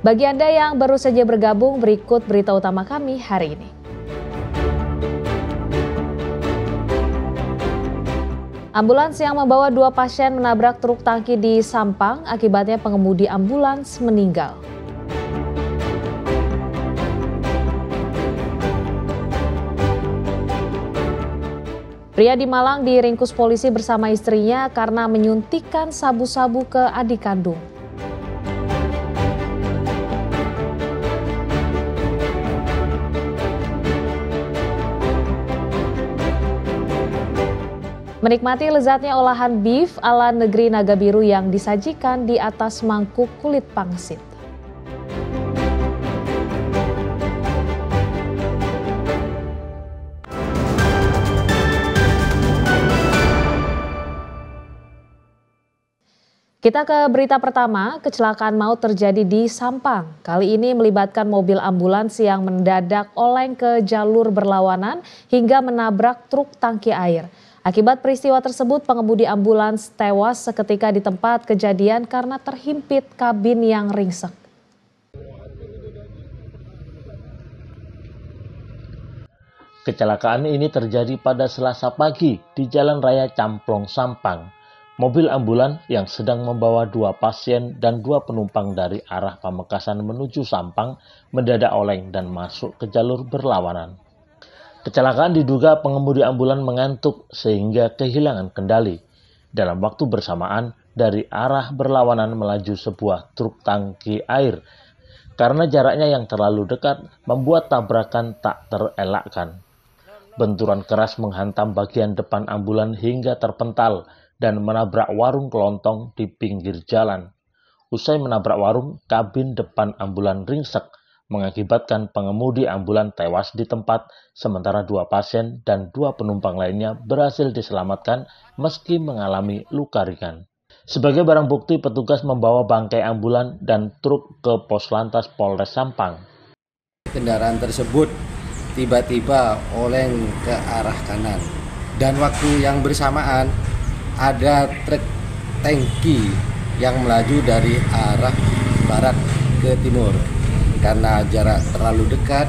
Bagi Anda yang baru saja bergabung, berikut berita utama kami hari ini. Ambulans yang membawa 2 pasien menabrak truk tangki di Sampang, akibatnya pengemudi ambulans meninggal. Pria di Malang diringkus polisi bersama istrinya karena menyuntikkan sabu-sabu ke adik kandung. Menikmati lezatnya olahan beef ala negeri Naga Biru yang disajikan di atas mangkuk kulit pangsit. Kita ke berita pertama, kecelakaan maut terjadi di Sampang. Kali ini melibatkan mobil ambulans yang mendadak oleng ke jalur berlawanan hingga menabrak truk tangki air. Akibat peristiwa tersebut, pengemudi ambulans tewas seketika di tempat kejadian karena terhimpit kabin yang ringsek. Kecelakaan ini terjadi pada Selasa pagi di Jalan Raya Camplong, Sampang. Mobil ambulans yang sedang membawa 2 pasien dan 2 penumpang dari arah Pamekasan menuju Sampang mendadak oleng dan masuk ke jalur berlawanan. Kecelakaan diduga pengemudi ambulans mengantuk sehingga kehilangan kendali. Dalam waktu bersamaan, dari arah berlawanan melaju sebuah truk tangki air. Karena jaraknya yang terlalu dekat, membuat tabrakan tak terelakkan. Benturan keras menghantam bagian depan ambulans hingga terpental dan menabrak warung kelontong di pinggir jalan. Usai menabrak warung, kabin depan ambulans ringsek, mengakibatkan pengemudi ambulans tewas di tempat, sementara 2 pasien dan 2 penumpang lainnya berhasil diselamatkan meski mengalami luka ringan. Sebagai barang bukti, petugas membawa bangkai ambulans dan truk ke Poslantas Polres Sampang. Kendaraan tersebut tiba-tiba oleng ke arah kanan dan waktu yang bersamaan ada truk tangki yang melaju dari arah barat ke timur. Karena jarak terlalu dekat,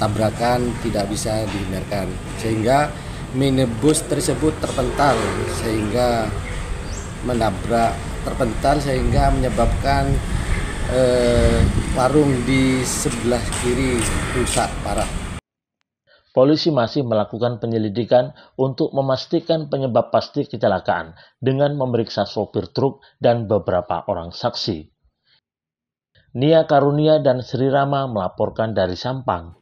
tabrakan tidak bisa dihindarkan. Sehingga minibus tersebut terpental sehingga menyebabkan warung di sebelah kiri rusak parah. Polisi masih melakukan penyelidikan untuk memastikan penyebab pasti kecelakaan dengan memeriksa sopir truk dan beberapa orang saksi. Nia Karunia dan Sri Rama melaporkan dari Sampang.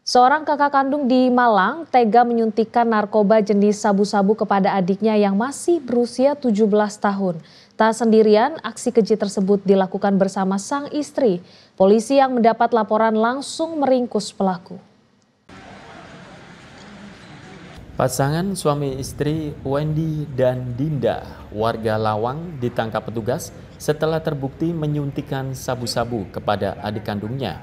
Seorang kakak kandung di Malang tega menyuntikkan narkoba jenis sabu-sabu kepada adiknya yang masih berusia 17 tahun. Tak sendirian, aksi keji tersebut dilakukan bersama sang istri. Polisi yang mendapat laporan langsung meringkus pelaku. Pasangan suami istri Wendy dan Dinda, warga Lawang, ditangkap petugas setelah terbukti menyuntikkan sabu-sabu kepada adik kandungnya.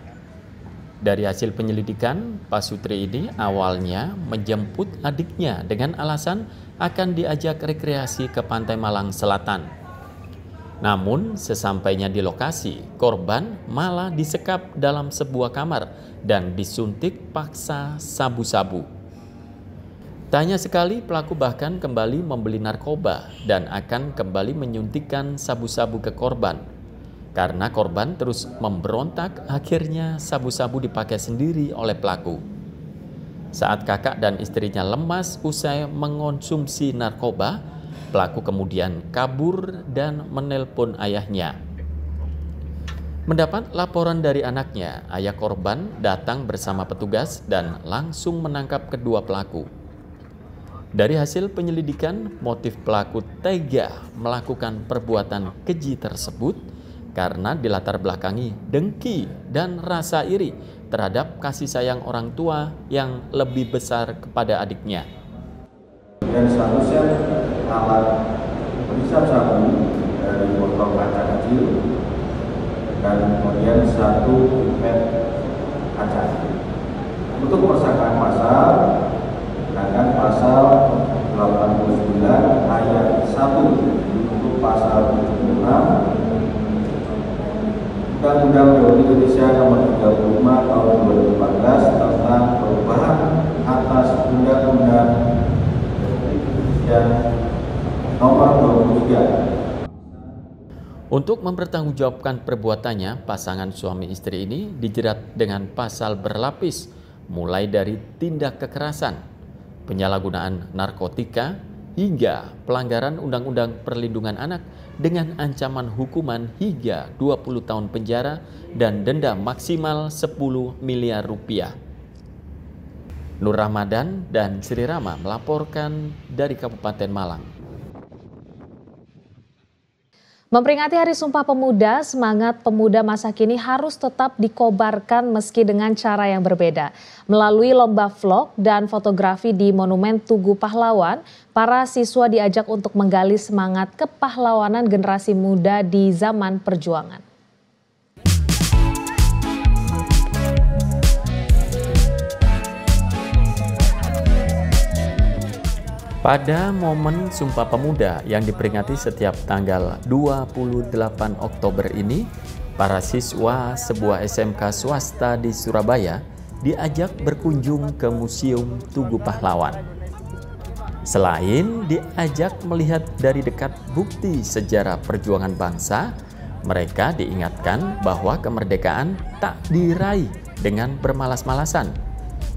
Dari hasil penyelidikan, Pak Sutri ini awalnya menjemput adiknya dengan alasan akan diajak rekreasi ke Pantai Malang Selatan. Namun, sesampainya di lokasi, korban malah disekap dalam sebuah kamar dan disuntik paksa sabu-sabu. Tanya sekali, pelaku bahkan kembali membeli narkoba dan akan kembali menyuntikkan sabu-sabu ke korban. Karena korban terus memberontak, akhirnya sabu-sabu dipakai sendiri oleh pelaku. Saat kakak dan istrinya lemas usai mengonsumsi narkoba, pelaku kemudian kabur dan menelpon ayahnya. Mendapat laporan dari anaknya, ayah korban datang bersama petugas dan langsung menangkap kedua pelaku. Dari hasil penyelidikan, motif pelaku tega melakukan perbuatan keji tersebut karena dilatar belakangi dengki dan rasa iri terhadap kasih sayang orang tua yang lebih besar kepada adiknya. Dan seharusnya alat pemisah sabu dari botol kaca kecil dan kemudian 1 pipet kaca. Untuk persangkaan pasal dengan pasal 89 ayat 1 untuk pasal 76 Undang-Undang Republik Indonesia Nomor 35 Tahun 2014 tentang perubahan atas Undang-Undang Republik Indonesia Nomor 23. Untuk mempertanggungjawabkan perbuatannya, pasangan suami istri ini dijerat dengan pasal berlapis, mulai dari tindak kekerasan, penyalahgunaan narkotika, hingga pelanggaran Undang-Undang Perlindungan Anak dengan ancaman hukuman hingga 20 tahun penjara dan denda maksimal 10 miliar rupiah. Nur Ramadan dan Sri Rama melaporkan dari Kabupaten Malang. Memperingati Hari Sumpah Pemuda, semangat pemuda masa kini harus tetap dikobarkan meski dengan cara yang berbeda. Melalui lomba vlog dan fotografi di Monumen Tugu Pahlawan, para siswa diajak untuk menggali semangat kepahlawanan generasi muda di zaman perjuangan. Pada momen Sumpah Pemuda yang diperingati setiap tanggal 28 Oktober ini, para siswa sebuah SMK swasta di Surabaya diajak berkunjung ke Museum Tugu Pahlawan. Selain diajak melihat dari dekat bukti sejarah perjuangan bangsa, mereka diingatkan bahwa kemerdekaan tak diraih dengan bermalas-malasan,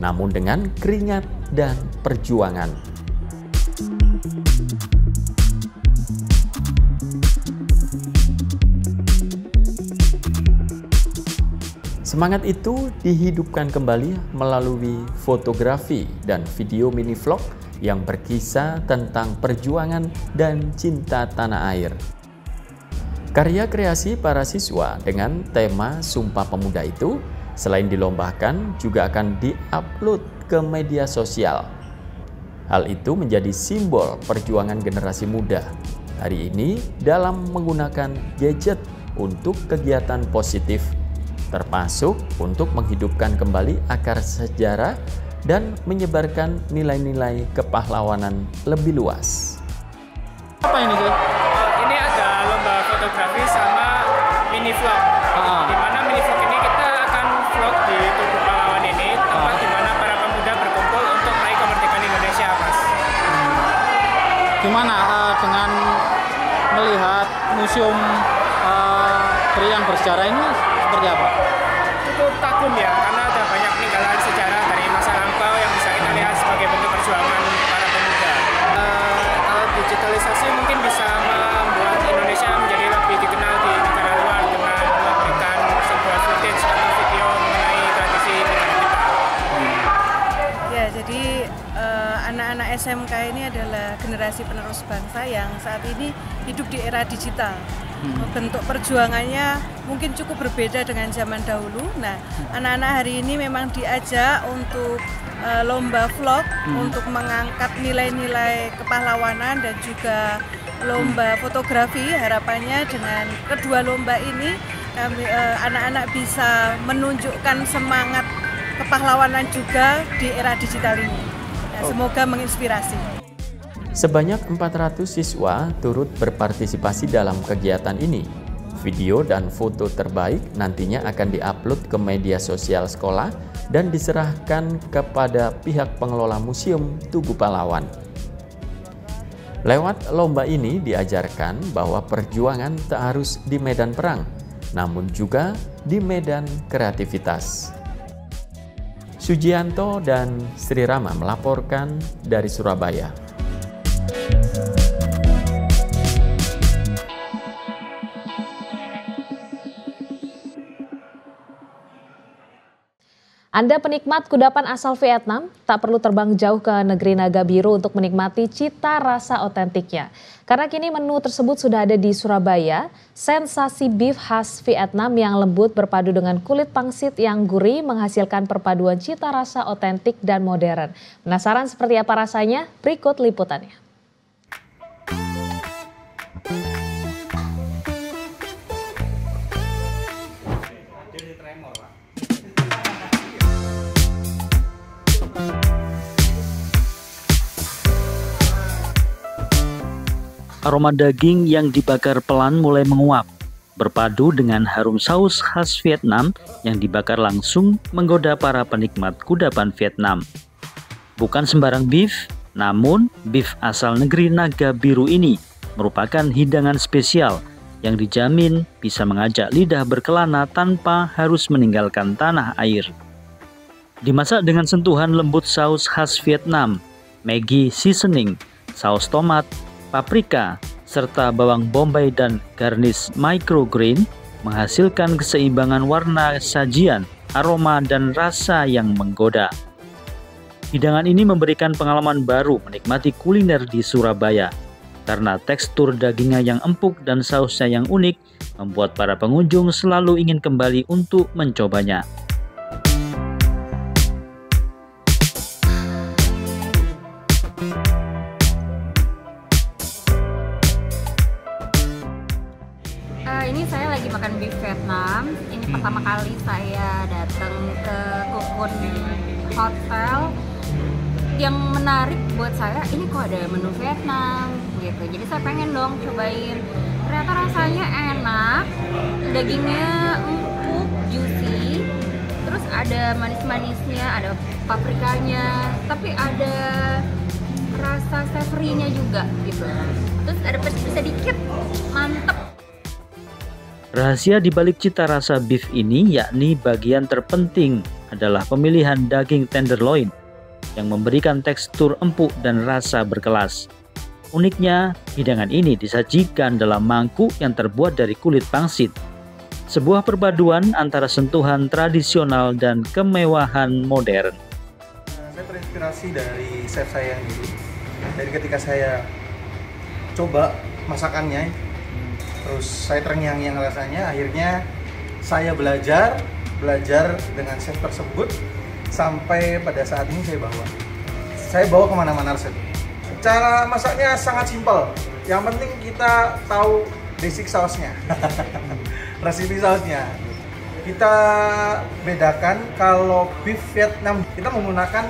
namun dengan keringat dan perjuangan. Semangat itu dihidupkan kembali melalui fotografi dan video mini vlog yang berkisah tentang perjuangan dan cinta tanah air. Karya kreasi para siswa dengan tema Sumpah Pemuda itu selain dilombakan juga akan diupload ke media sosial. Hal itu menjadi simbol perjuangan generasi muda hari ini dalam menggunakan gadget untuk kegiatan positif, termasuk untuk menghidupkan kembali akar sejarah dan menyebarkan nilai-nilai kepahlawanan lebih luas. Apa ini sih? Ini ada lomba fotografi sama mini vlog. Di mana mini vlog ini kita akan vlog di Tugu Pahlawan ini, tempat di mana para pemuda berkumpul untuk meraih kemerdekaan Indonesia, Mas. Gimana dengan melihat museum yang bersejarah ini seperti apa? Cukup kagum ya, karena ada banyak peninggalan sejarah dari masa lampau yang bisa kita lihat sebagai bentuk perjuangan para pemuda. Kalau digitalisasi mungkin bisa membuat Indonesia menjadi lebih dikenal di negara luar dengan memberikan sebuah footage atau video mengenai tradisi negara kita. Ya, jadi anak-anak SMK ini adalah generasi penerus bangsa yang saat ini hidup di era digital. Bentuk perjuangannya mungkin cukup berbeda dengan zaman dahulu. Nah, anak-anak hari ini memang diajak untuk lomba vlog untuk mengangkat nilai-nilai kepahlawanan dan juga lomba fotografi. Harapannya dengan kedua lomba ini anak-anak bisa menunjukkan semangat kepahlawanan juga di era digital ini. Nah, semoga menginspirasi. Sebanyak 400 siswa turut berpartisipasi dalam kegiatan ini. Video dan foto terbaik nantinya akan diupload ke media sosial sekolah dan diserahkan kepada pihak pengelola Museum Tugu Pahlawan. Lewat lomba ini diajarkan bahwa perjuangan tak harus di medan perang, namun juga di medan kreativitas. Sujianto dan Sri Rama melaporkan dari Surabaya. Anda penikmat kudapan asal Vietnam, tak perlu terbang jauh ke negeri Naga Biru untuk menikmati cita rasa otentiknya. Karena kini menu tersebut sudah ada di Surabaya, sensasi beef khas Vietnam yang lembut berpadu dengan kulit pangsit yang gurih menghasilkan perpaduan cita rasa otentik dan modern. Penasaran seperti apa rasanya? Berikut liputannya. Aroma daging yang dibakar pelan mulai menguap. berpadu dengan harum saus khas Vietnam yang dibakar langsung menggoda para penikmat kudapan Vietnam. Bukan sembarang beef, namun beef asal negeri naga biru ini merupakan hidangan spesial yang dijamin bisa mengajak lidah berkelana tanpa harus meninggalkan tanah air. Dimasak dengan sentuhan lembut saus khas Vietnam, Maggi seasoning, saus tomat, paprika, serta bawang bombay dan garnish microgreen menghasilkan keseimbangan warna sajian, aroma, dan rasa yang menggoda. Hidangan ini memberikan pengalaman baru menikmati kuliner di Surabaya karena tekstur dagingnya yang empuk dan sausnya yang unik membuat para pengunjung selalu ingin kembali untuk mencobanya. Ini saya lagi makan beef Vietnam. Ini pertama kali saya datang ke Cocoon Hotel. Yang menarik buat saya, ini kok ada menu Vietnam gitu. Jadi saya pengen dong cobain. Ternyata rasanya enak, dagingnya empuk, juicy. Terus ada manis-manisnya, ada paprikanya, tapi ada rasa savory-nya juga gitu. Terus ada pedas sedikit, mantep. Rahasia di balik cita rasa beef ini yakni bagian terpenting adalah pemilihan daging tenderloin yang memberikan tekstur empuk dan rasa berkelas. Uniknya, hidangan ini disajikan dalam mangkuk yang terbuat dari kulit pangsit. Sebuah perpaduan antara sentuhan tradisional dan kemewahan modern. Saya terinspirasi dari chef saya yang dulu. Jadi ketika saya coba masakannya, terus saya terngiang-ngiang rasanya, akhirnya saya belajar dengan chef tersebut sampai pada saat ini saya bawa kemana-mana resep. Cara masaknya sangat simpel, yang penting kita tahu basic sausnya. Resipi sausnya kita bedakan. Kalau beef Vietnam kita menggunakan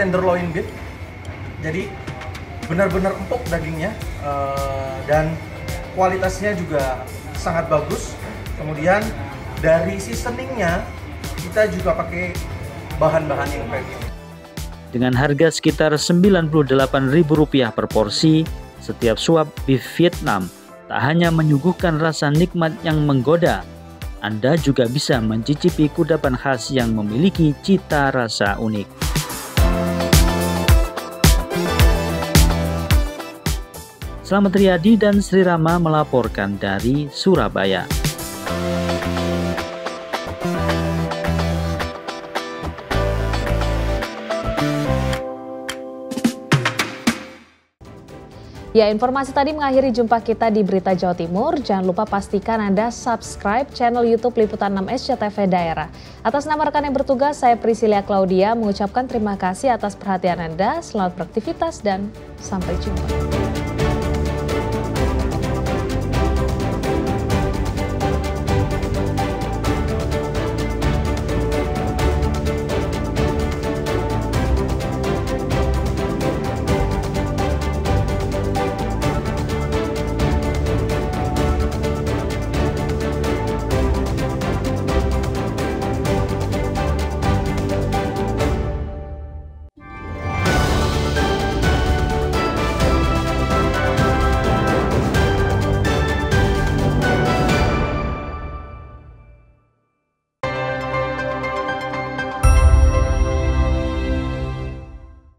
tenderloin beef, jadi benar-benar empuk dagingnya, dan kualitasnya juga sangat bagus. Kemudian dari seasoningnya kita juga pakai bahan-bahan yang premium. Dengan harga sekitar Rp98.000 per porsi, setiap suap beef Vietnam tak hanya menyuguhkan rasa nikmat yang menggoda, Anda juga bisa mencicipi kudapan khas yang memiliki cita rasa unik. Slamet Riyadi dan Sri Rama melaporkan dari Surabaya. Ya, informasi tadi mengakhiri jumpa kita di Berita Jawa Timur. Jangan lupa pastikan Anda subscribe channel YouTube Liputan 6 SCTV Daerah. Atas nama rekan yang bertugas, saya Priscilia Claudia mengucapkan terima kasih atas perhatian Anda. Selamat beraktivitas dan sampai jumpa.